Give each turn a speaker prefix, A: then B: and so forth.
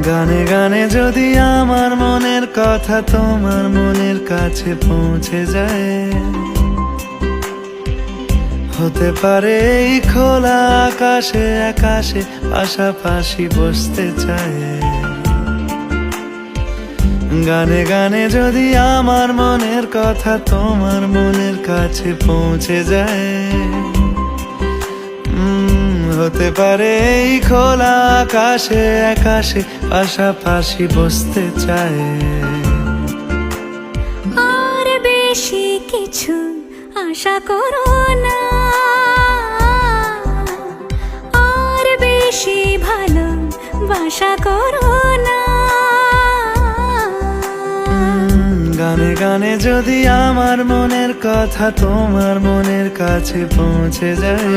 A: গানে গানে যদি আমার মনের কথা তোমার মনের কাছে পৌঁছে যায়, হতে পারে এই খোলা আকাশে আকাশে পাশাপাশি বসতে চায়। গানে গানে যদি আমার মনের কথা তোমার মনের কাছে পৌঁছে যায়, হতে পারে এই খোলা আকাশে আকাশে পাশাপাশি বসতে চায়।
B: আর বেশি কিছু আশা করো না, আর বেশি ভালোবাসা করো না।
A: গানে গানে যদি আমার মনের কথা তোমার মনের কাছে পৌঁছে যায়,